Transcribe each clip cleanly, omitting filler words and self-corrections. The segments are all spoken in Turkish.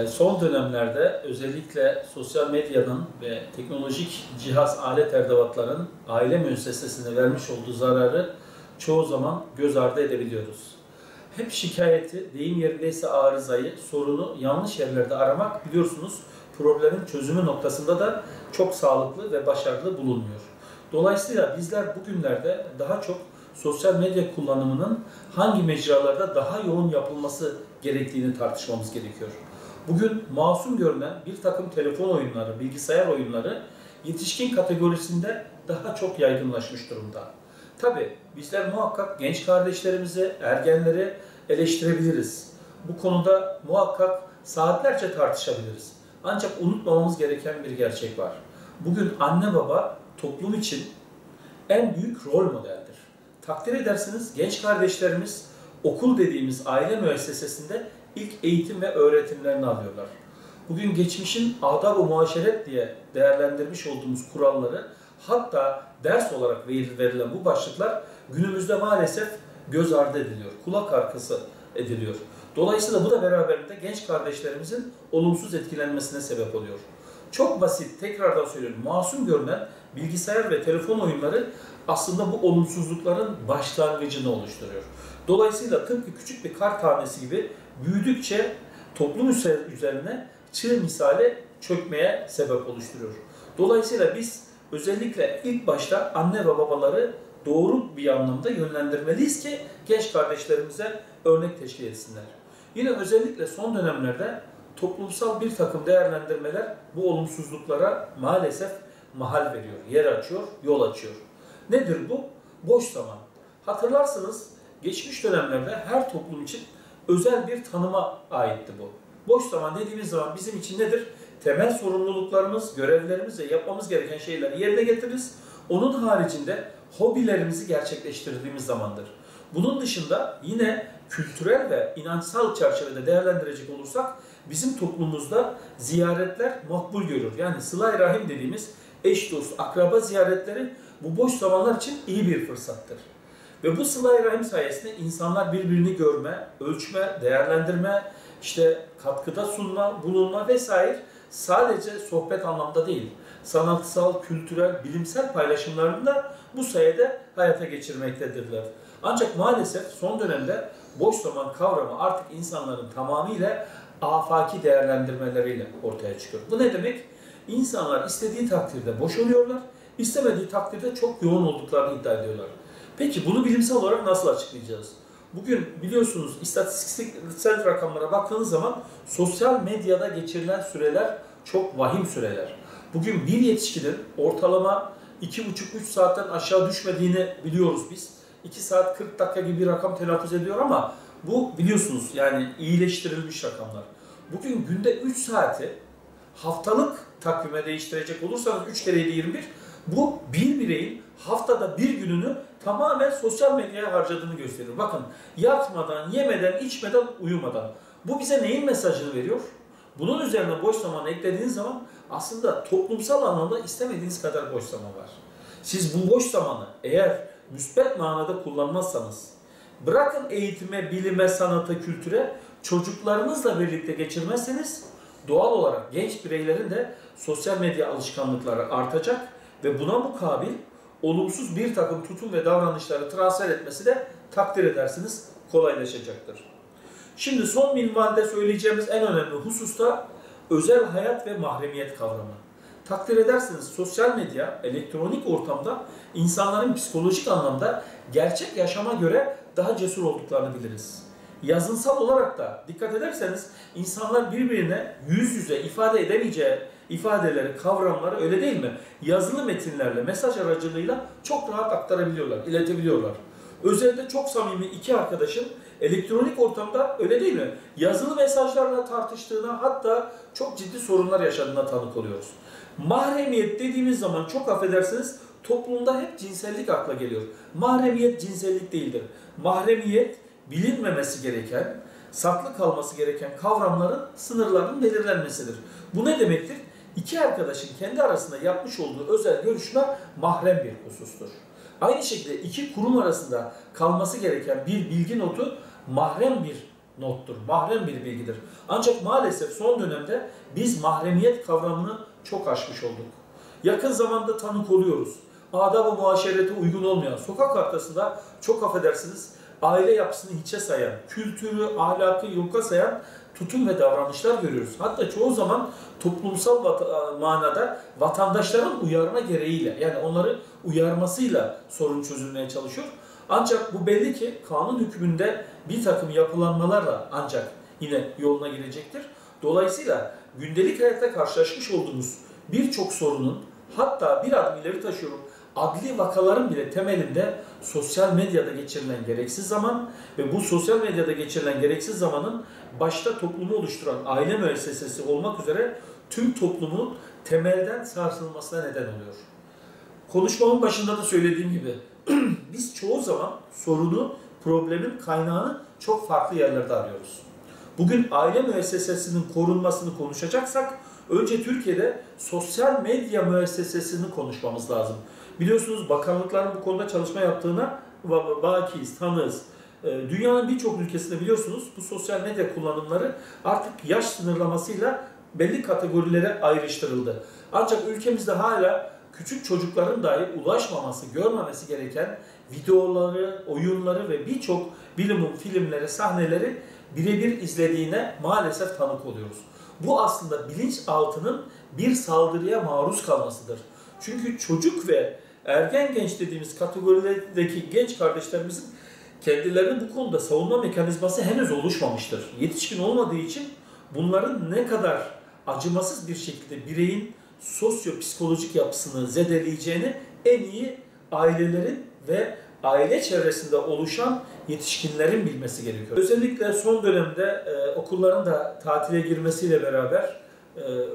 Son dönemlerde özellikle sosyal medyanın ve teknolojik cihaz alet edevatların aile müessesesine vermiş olduğu zararı çoğu zaman göz ardı edebiliyoruz. Hep şikayeti, deyim yerindeyse arızayı, sorunu yanlış yerlerde aramak biliyorsunuz problemin çözümü noktasında da çok sağlıklı ve başarılı bulunmuyor. Dolayısıyla bizler bugünlerde daha çok sosyal medya kullanımının hangi mecralarda daha yoğun yapılması gerektiğini tartışmamız gerekiyor. Bugün masum görünen bir takım telefon oyunları, bilgisayar oyunları yetişkin kategorisinde daha çok yaygınlaşmış durumda. Tabii bizler muhakkak genç kardeşlerimizi, ergenleri eleştirebiliriz. Bu konuda muhakkak saatlerce tartışabiliriz. Ancak unutmamamız gereken bir gerçek var. Bugün anne baba toplum için en büyük rol modeldir. Takdir edersiniz genç kardeşlerimiz okul dediğimiz aile müessesesinde ilk eğitim ve öğretimlerini alıyorlar. Bugün geçmişin adab-ı muaşeret diye değerlendirmiş olduğumuz kuralları hatta ders olarak verilen bu başlıklar günümüzde maalesef göz ardı ediliyor, kulak arkası ediliyor. Dolayısıyla bu da beraberinde genç kardeşlerimizin olumsuz etkilenmesine sebep oluyor. Çok basit, tekrardan söylüyorum, masum görünen bilgisayar ve telefon oyunları aslında bu olumsuzlukların başlangıcını oluşturuyor. Dolayısıyla tıpkı küçük bir kar tanesi gibi büyüdükçe toplum üzerine çığ misali çökmeye sebep oluşturuyor. Dolayısıyla biz özellikle ilk başta anne ve babaları doğru bir anlamda yönlendirmeliyiz ki genç kardeşlerimize örnek teşkil etsinler. Yine özellikle son dönemlerde toplumsal bir takım değerlendirmeler bu olumsuzluklara maalesef mahal veriyor, yer açıyor, yol açıyor. Nedir bu? Boş zaman. Hatırlarsınız geçmiş dönemlerde her toplum için özel bir tanıma aitti bu. Boş zaman dediğimiz zaman bizim için nedir? Temel sorumluluklarımız, görevlerimiz ve yapmamız gereken şeyleri yerine getiririz. Onun haricinde hobilerimizi gerçekleştirdiğimiz zamandır. Bunun dışında yine kültürel ve inançsal çerçevede değerlendirecek olursak bizim toplumumuzda ziyaretler makbul görür. Yani sıla-i rahim dediğimiz eş dost, akraba ziyaretleri bu boş zamanlar için iyi bir fırsattır. Ve bu sıla-i rahim sayesinde insanlar birbirini görme, ölçme, değerlendirme, işte katkıda sunma, bulunma vesaire sadece sohbet anlamda değil, sanatsal, kültürel, bilimsel paylaşımlarını da bu sayede hayata geçirmektedirler. Ancak maalesef son dönemde boş zaman kavramı artık insanların tamamıyla afaki değerlendirmeleriyle ortaya çıkıyor. Bu ne demek? İnsanlar istediği takdirde boş oluyorlar, istemediği takdirde çok yoğun olduklarını iddia ediyorlar. Peki bunu bilimsel olarak nasıl açıklayacağız? Bugün biliyorsunuz istatistiksel rakamlara baktığınız zaman sosyal medyada geçirilen süreler çok vahim süreler. Bugün bir yetişkinin ortalama 2,5-3 saatten aşağı düşmediğini biliyoruz biz. 2 saat 40 dakika gibi bir rakam telaffuz ediyor ama bu biliyorsunuz yani iyileştirilmiş rakamlar. Bugün günde 3 saati haftalık takvime değiştirecek olursanız 3 kere 7 21 bu bir bireyin haftada bir gününü tamamen sosyal medyaya harcadığını gösterir. Bakın yatmadan, yemeden, içmeden, uyumadan. Bu bize neyin mesajını veriyor? Bunun üzerine boş zaman eklediğiniz zaman aslında toplumsal anlamda istemediğiniz kadar boş zaman var. Siz bu boş zamanı eğer müsbet manada kullanmazsanız, bırakın eğitime, bilime, sanata, kültüre, çocuklarınızla birlikte geçirmezseniz doğal olarak genç bireylerin de sosyal medya alışkanlıkları artacak ve buna mukabil olumsuz bir takım tutum ve davranışları transfer etmesi de takdir edersiniz kolaylaşacaktır. Şimdi son minvalde söyleyeceğimiz en önemli husus da özel hayat ve mahremiyet kavramı. Takdir edersiniz sosyal medya, elektronik ortamda insanların psikolojik anlamda gerçek yaşama göre daha cesur olduklarını biliriz. Yazınsal olarak da dikkat ederseniz insanlar birbirine yüz yüze ifade edemeyeceği ifadeleri, kavramları öyle değil mi? Yazılı metinlerle, mesaj aracılığıyla çok rahat aktarabiliyorlar, iletebiliyorlar. Özellikle çok samimi iki arkadaşın elektronik ortamda öyle değil mi? Yazılı mesajlarla tartıştığına hatta çok ciddi sorunlar yaşadığına tanık oluyoruz. Mahremiyet dediğimiz zaman çok affedersiniz toplumda hep cinsellik akla geliyor. Mahremiyet cinsellik değildir. Mahremiyet bilinmemesi gereken, saklı kalması gereken kavramların sınırlarının belirlenmesidir. Bu ne demektir? İki arkadaşın kendi arasında yapmış olduğu özel görüşme mahrem bir husustur. Aynı şekilde iki kurum arasında kalması gereken bir bilgi notu mahrem bir nottur. Mahrem bir bilgidir. Ancak maalesef son dönemde biz mahremiyet kavramını çok aşmış olduk. Yakın zamanda tanık oluyoruz. Adab-ı muaşerete uygun olmayan, sokak ortasında çok affedersiniz aile yapısını hiçe sayan, kültürü, ahlakı yoka sayan tutum ve davranışlar görüyoruz. Hatta çoğu zaman toplumsal manada vatandaşların uyarma gereğiyle, yani onları uyarmasıyla sorun çözülmeye çalışıyor. Ancak bu belli ki kanun hükmünde bir takım yapılanmalarla ancak yine yoluna girecektir. Dolayısıyla gündelik hayatta karşılaşmış olduğumuz birçok sorunun, hatta bir adım ileri taşıyorum, adli vakaların bile temelinde sosyal medyada geçirilen gereksiz zaman ve bu sosyal medyada geçirilen gereksiz zamanın başta toplumu oluşturan aile müessesesi olmak üzere tüm toplumun temelden sarsılmasına neden oluyor. Konuşmamın başında da söylediğim gibi biz çoğu zaman sorunu, problemin kaynağını çok farklı yerlerde arıyoruz. Bugün aile müessesesinin korunmasını konuşacaksak önce Türkiye'de sosyal medya müessesesini konuşmamız lazım. Biliyorsunuz bakanlıkların bu konuda çalışma yaptığına vakiyiz, tanığız. Dünyanın birçok ülkesinde biliyorsunuz bu sosyal medya kullanımları artık yaş sınırlamasıyla belli kategorilere ayrıştırıldı. Ancak ülkemizde hala küçük çocukların dahi ulaşmaması, görmemesi gereken videoları, oyunları ve birçok bilimum filmleri, sahneleri birebir izlediğine maalesef tanık oluyoruz. Bu aslında bilinçaltının bir saldırıya maruz kalmasıdır. Çünkü çocuk ve ergen genç dediğimiz kategorideki genç kardeşlerimizin kendilerini bu konuda savunma mekanizması henüz oluşmamıştır. Yetişkin olmadığı için bunların ne kadar acımasız bir şekilde bireyin sosyo-psikolojik yapısını zedeleyeceğini en iyi ailelerin ve aile çevresinde oluşan yetişkinlerin bilmesi gerekiyor. Özellikle son dönemde okulların da tatile girmesiyle beraber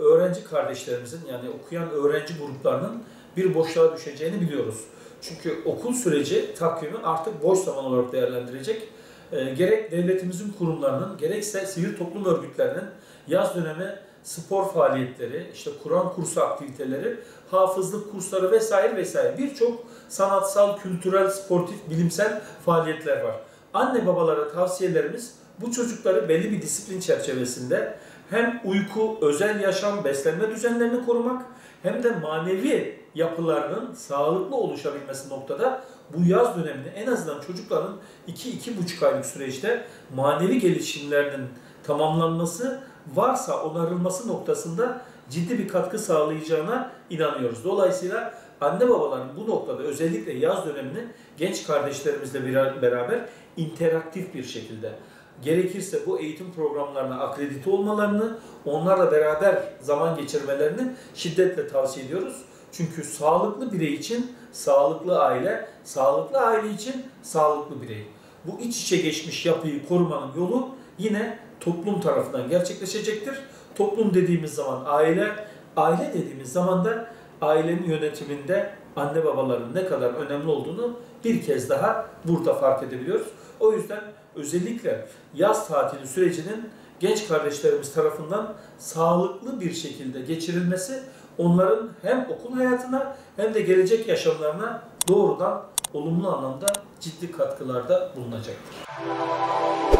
öğrenci kardeşlerimizin, yani okuyan öğrenci gruplarının bir boşluğa düşeceğini biliyoruz. Çünkü okul süreci takvimi artık boş zaman olarak değerlendirecek. Gerek devletimizin kurumlarının, gerekse sivil toplum örgütlerinin yaz dönemi spor faaliyetleri, işte Kur'an kursu aktiviteleri, hafızlık kursları vesaire vesaire birçok sanatsal, kültürel, sportif, bilimsel faaliyetler var. Anne babalara tavsiyelerimiz bu çocukları belli bir disiplin çerçevesinde hem uyku, özel yaşam, beslenme düzenlerini korumak hem de manevi yapılarının sağlıklı oluşabilmesi noktada bu yaz döneminde en azından çocukların 2-2,5 aylık süreçte manevi gelişimlerinin tamamlanması, varsa onarılması noktasında ciddi bir katkı sağlayacağına inanıyoruz. Dolayısıyla anne babaların bu noktada özellikle yaz dönemini genç kardeşlerimizle beraber interaktif bir şekilde, gerekirse bu eğitim programlarına akredite olmalarını, onlarla beraber zaman geçirmelerini şiddetle tavsiye ediyoruz. Çünkü sağlıklı birey için sağlıklı aile için sağlıklı birey. Bu iç içe geçmiş yapıyı korumanın yolu yine toplum tarafından gerçekleşecektir. Toplum dediğimiz zaman aile dediğimiz zaman da ailenin yönetiminde anne babaların ne kadar önemli olduğunu bir kez daha burada fark edebiliyoruz. O yüzden özellikle yaz tatili sürecinin genç kardeşlerimiz tarafından sağlıklı bir şekilde geçirilmesi onların hem okul hayatına hem de gelecek yaşamlarına doğrudan olumlu anlamda ciddi katkılarda bulunacaktır.